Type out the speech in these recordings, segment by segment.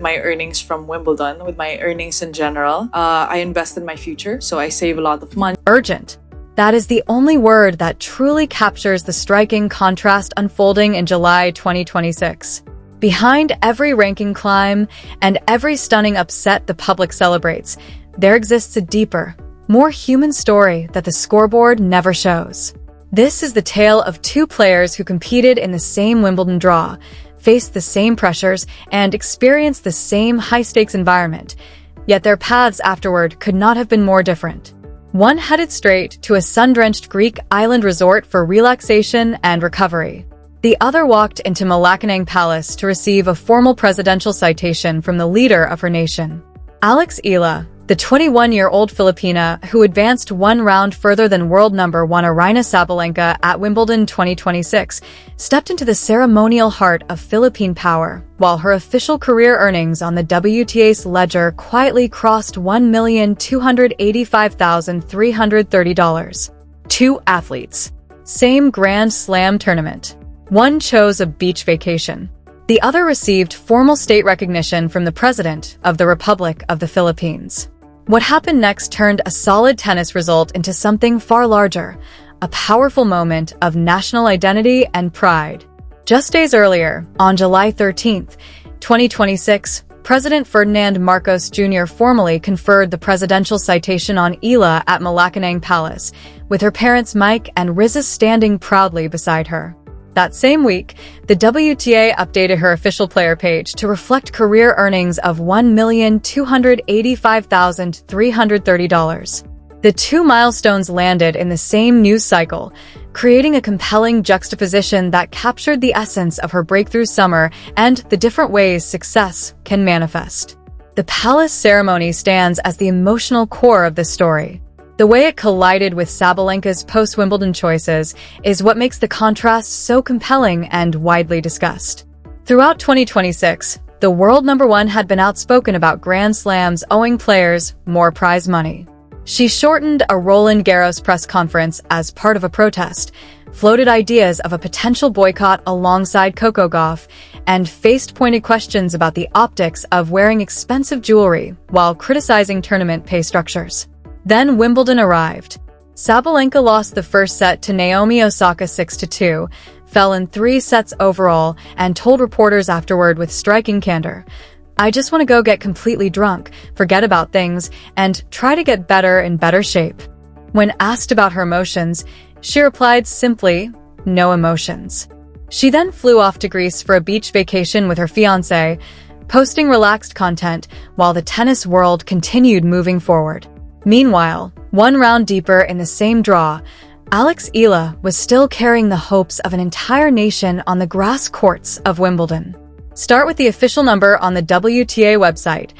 my earnings from Wimbledon, with my earnings in general. I invest in my future, so I save a lot of money. Urgent. That is the only word that truly captures the striking contrast unfolding in July 2026. Behind every ranking climb and every stunning upset the public celebrates, there exists a deeper, more human story that the scoreboard never shows. This is the tale of two players who competed in the same Wimbledon draw, faced the same pressures, and experienced the same high-stakes environment, yet their paths afterward could not have been more different. One headed straight to a sun-drenched Greek island resort for relaxation and recovery. The other walked into Malacanang Palace to receive a formal presidential citation from the leader of her nation. Alex Eala, the 21-year-old Filipina who advanced one round further than world number one Aryna Sabalenka at Wimbledon 2026, stepped into the ceremonial heart of Philippine power, while her official career earnings on the WTA's ledger quietly crossed $1,285,330. Two athletes. Same Grand Slam tournament. One chose a beach vacation. The other received formal state recognition from the President of the Republic of the Philippines. What happened next turned a solid tennis result into something far larger, a powerful moment of national identity and pride. Just days earlier, on July 13, 2026, President Ferdinand Marcos Jr. formally conferred the presidential citation on Eala at Malacanang Palace, with her parents Mike and Riza standing proudly beside her. That same week, the WTA updated her official player page to reflect career earnings of $1,285,330. The two milestones landed in the same news cycle, creating a compelling juxtaposition that captured the essence of her breakthrough summer and the different ways success can manifest. The palace ceremony stands as the emotional core of the story. The way it collided with Sabalenka's post-Wimbledon choices is what makes the contrast so compelling and widely discussed. Throughout 2026, the world number one had been outspoken about Grand Slams owing players more prize money. She shortened a Roland Garros press conference as part of a protest, floated ideas of a potential boycott alongside Coco Gauff, and faced pointed questions about the optics of wearing expensive jewelry while criticizing tournament pay structures. Then Wimbledon arrived. Sabalenka lost the first set to Naomi Osaka 6-2, fell in 3 sets overall, and told reporters afterward with striking candor, "I just want to go get completely drunk, forget about things, and try to get better in better shape." When asked about her emotions, she replied simply, "No emotions." She then flew off to Greece for a beach vacation with her fiancé, posting relaxed content while the tennis world continued moving forward. Meanwhile, one round deeper in the same draw, Alex Eala was still carrying the hopes of an entire nation on the grass courts of Wimbledon. Start with the official number on the WTA website,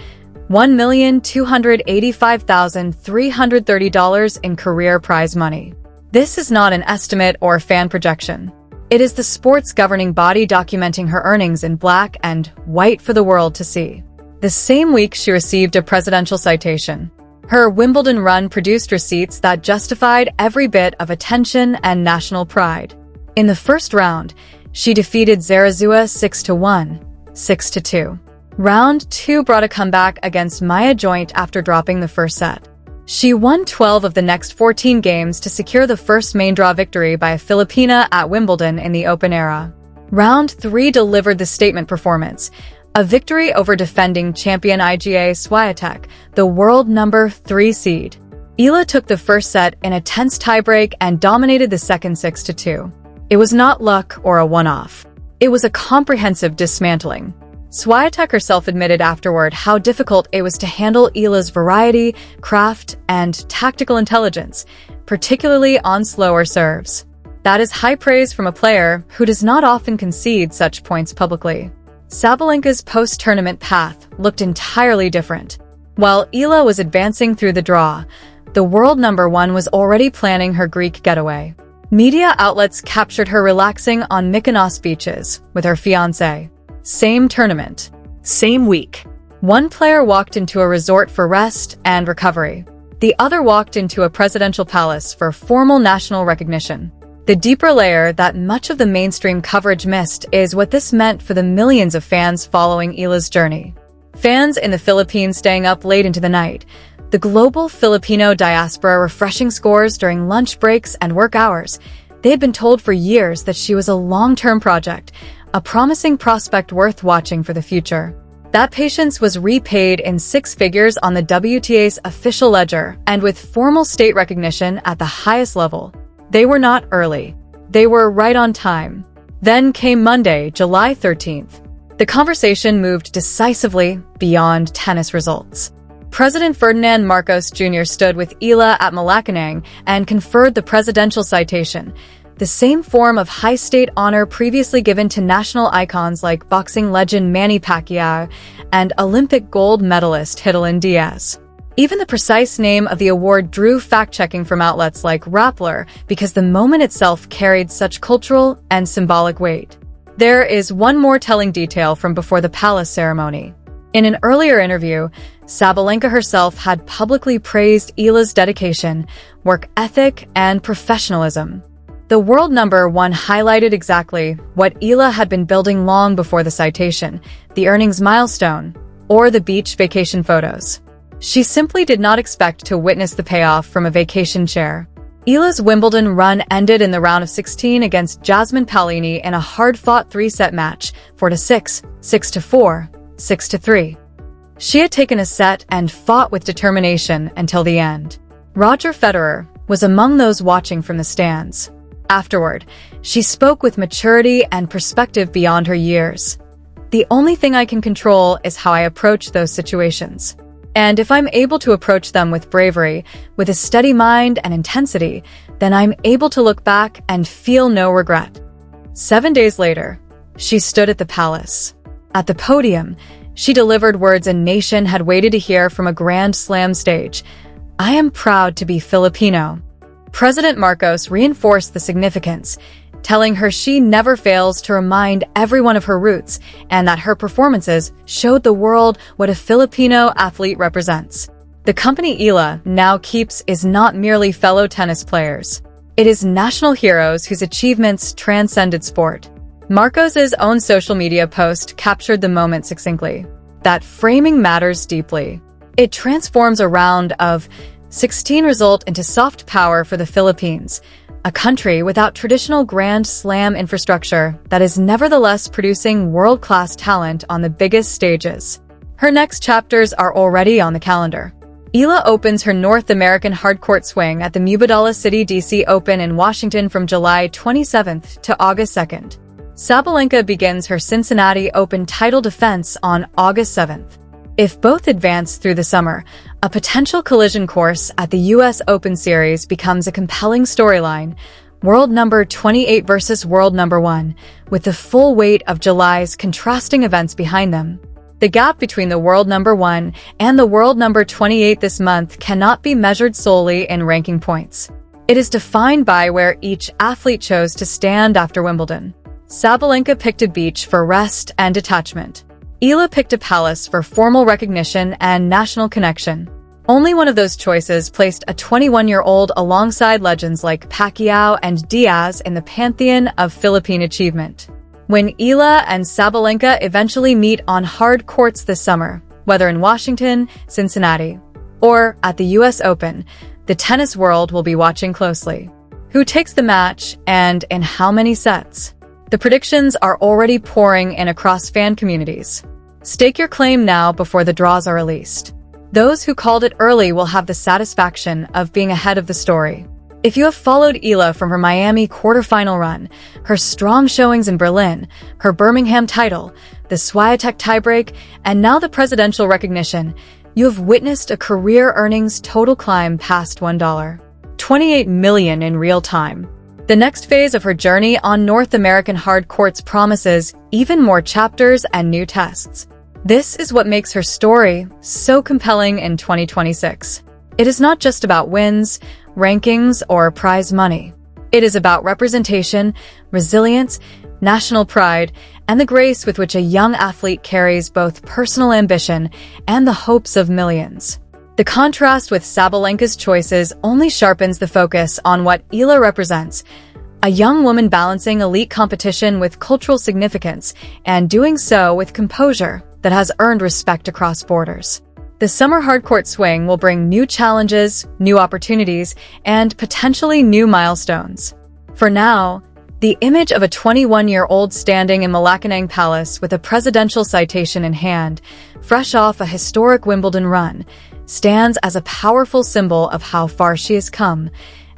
$1,285,330 in career prize money. This is not an estimate or fan projection. It is the sport's governing body documenting her earnings in black and white for the world to see. The same week she received a presidential citation. Her Wimbledon run produced receipts that justified every bit of attention and national pride. In the first round, she defeated Zarazua 6-1, 6-2. Round 2 brought a comeback against Maya Joint after dropping the first set. She won 12 of the next 14 games to secure the first main draw victory by a Filipina at Wimbledon in the Open era. Round 3 delivered the statement performance, a victory over defending champion Iga Swiatek, the world number 3 seed. Eala took the first set in a tense tiebreak and dominated the second 6-2. It was not luck or a one-off. It was a comprehensive dismantling. Swiatek herself admitted afterward how difficult it was to handle Eala'S variety, craft, and tactical intelligence, particularly on slower serves. That is high praise from a player who does not often concede such points publicly. Sabalenka's post-tournament path looked entirely different. While Eala was advancing through the draw, the world number one was already planning her Greek getaway. Media outlets captured her relaxing on Mykonos beaches with her fiancé. Same tournament. Same week. One player walked into a resort for rest and recovery. The other walked into a presidential palace for formal national recognition. The deeper layer that much of the mainstream coverage missed is what this meant for the millions of fans following Eala'S journey. Fans in the Philippines staying up late into the night. The global Filipino diaspora refreshing scores during lunch breaks and work hours. They had been told for years that she was a long-term project, a promising prospect worth watching for the future. That patience was repaid in six figures on the WTA's official ledger and with formal state recognition at the highest level. They were not early. They were right on time. Then came Monday, July 13th. The conversation moved decisively beyond tennis results. President Ferdinand Marcos Jr. stood with Eala at Malacanang and conferred the presidential citation, the same form of high state honor previously given to national icons like boxing legend Manny Pacquiao and Olympic gold medalist Diaries. Even the precise name of the award drew fact-checking from outlets like Rappler because the moment itself carried such cultural and symbolic weight. There is one more telling detail from before the palace ceremony. In an earlier interview, Sabalenka herself had publicly praised Eala'S dedication, work ethic, and professionalism. The world number one highlighted exactly what Eala had been building long before the citation, the earnings milestone, or the beach vacation photos. She simply did not expect to witness the payoff from a vacation chair. Eala'S Wimbledon run ended in the round of 16 against Jasmine Paolini in a hard-fought three-set match, 4-6, 6-4, 6-3. She had taken a set and fought with determination until the end. Roger Federer was among those watching from the stands. Afterward, she spoke with maturity and perspective beyond her years. The only thing I can control is how I approach those situations. And if I'm able to approach them with bravery, with a steady mind and intensity, then I'm able to look back and feel no regret. 7 days later, she stood at the palace. At the podium, she delivered words a nation had waited to hear from a Grand Slam stage. I am proud to be Filipino. President Marcos reinforced the significance, telling her she never fails to remind everyone of her roots and that her performances showed the world what a Filipino athlete represents. The company Eala now keeps is not merely fellow tennis players. It is national heroes whose achievements transcended sport. Marcos's own social media post captured the moment succinctly. That framing matters deeply. It transforms a round of 16 result into soft power for the Philippines, a country without traditional Grand Slam infrastructure that is nevertheless producing world-class talent on the biggest stages. Her next chapters are already on the calendar. Eala opens her North American hardcourt swing at the Mubadala City DC Open in Washington from July 27th to August 2nd. Sabalenka begins her Cincinnati Open title defense on August 7th. If both advance through the summer, a potential collision course at the U.S. Open Series becomes a compelling storyline, world number 28 versus world number 1, with the full weight of July's contrasting events behind them. The gap between the world number 1 and the world number 28 this month cannot be measured solely in ranking points. It is defined by where each athlete chose to stand after Wimbledon. Sabalenka picked a beach for rest and detachment. Eala picked a palace for formal recognition and national connection. Only one of those choices placed a 21-year-old alongside legends like Pacquiao and Diaz in the pantheon of Philippine achievement. When Eala and Sabalenka eventually meet on hard courts this summer, whether in Washington, Cincinnati, or at the U.S. Open, the tennis world will be watching closely. Who takes the match and in how many sets? The predictions are already pouring in across fan communities. Stake your claim now before the draws are released. Those who called it early will have the satisfaction of being ahead of the story. If you have followed Eala from her Miami quarterfinal run, her strong showings in Berlin, her Birmingham title, the Swiatek tiebreak, and now the presidential recognition, you have witnessed a career earnings total climb past $28 million in real time. The next phase of her journey on North American hard courts promises even more chapters and new tests. This is what makes her story so compelling in 2026. It is not just about wins, rankings, or prize money. It is about representation, resilience, national pride, and the grace with which a young athlete carries both personal ambition and the hopes of millions. The contrast with Sabalenka's choices only sharpens the focus on what Eala represents, a young woman balancing elite competition with cultural significance and doing so with composure that has earned respect across borders. The summer hardcourt swing will bring new challenges, new opportunities, and potentially new milestones. For now, the image of a 21-year-old standing in Malacanang Palace with a presidential citation in hand, fresh off a historic Wimbledon run, stands as a powerful symbol of how far she has come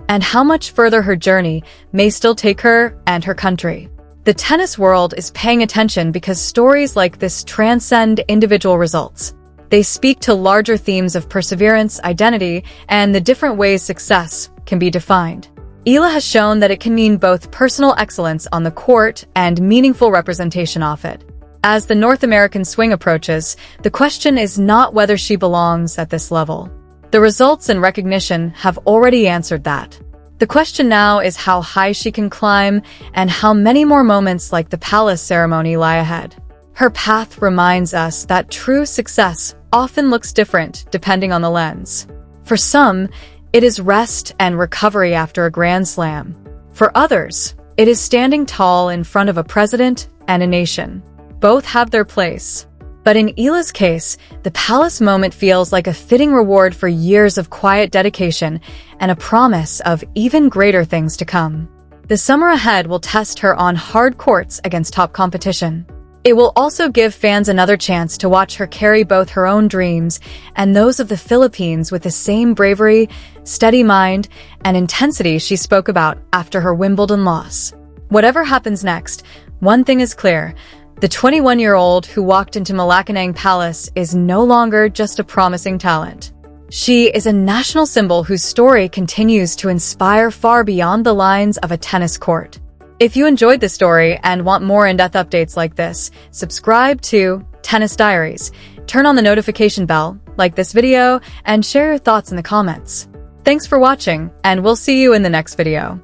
and how much further her journey may still take her and her country. The tennis world is paying attention because stories like this transcend individual results. They speak to larger themes of perseverance, identity, and the different ways success can be defined. Eala has shown that it can mean both personal excellence on the court and meaningful representation off it. As the North American swing approaches, the question is not whether she belongs at this level. The results and recognition have already answered that. The question now is how high she can climb and how many more moments like the palace ceremony lie ahead. Her path reminds us that true success often looks different depending on the lens. For some, it is rest and recovery after a grand slam. For others, it is standing tall in front of a president and a nation. Both have their place. But in Eala'S case, the palace moment feels like a fitting reward for years of quiet dedication and a promise of even greater things to come. The summer ahead will test her on hard courts against top competition. It will also give fans another chance to watch her carry both her own dreams and those of the Philippines with the same bravery, steady mind, and intensity she spoke about after her Wimbledon loss. Whatever happens next, one thing is clear. The 21-year-old who walked into Malacanang Palace is no longer just a promising talent. She is a national symbol whose story continues to inspire far beyond the lines of a tennis court. If you enjoyed this story and want more in-depth updates like this, subscribe to Tennis Diaries, turn on the notification bell, like this video, and share your thoughts in the comments. Thanks for watching, and we'll see you in the next video.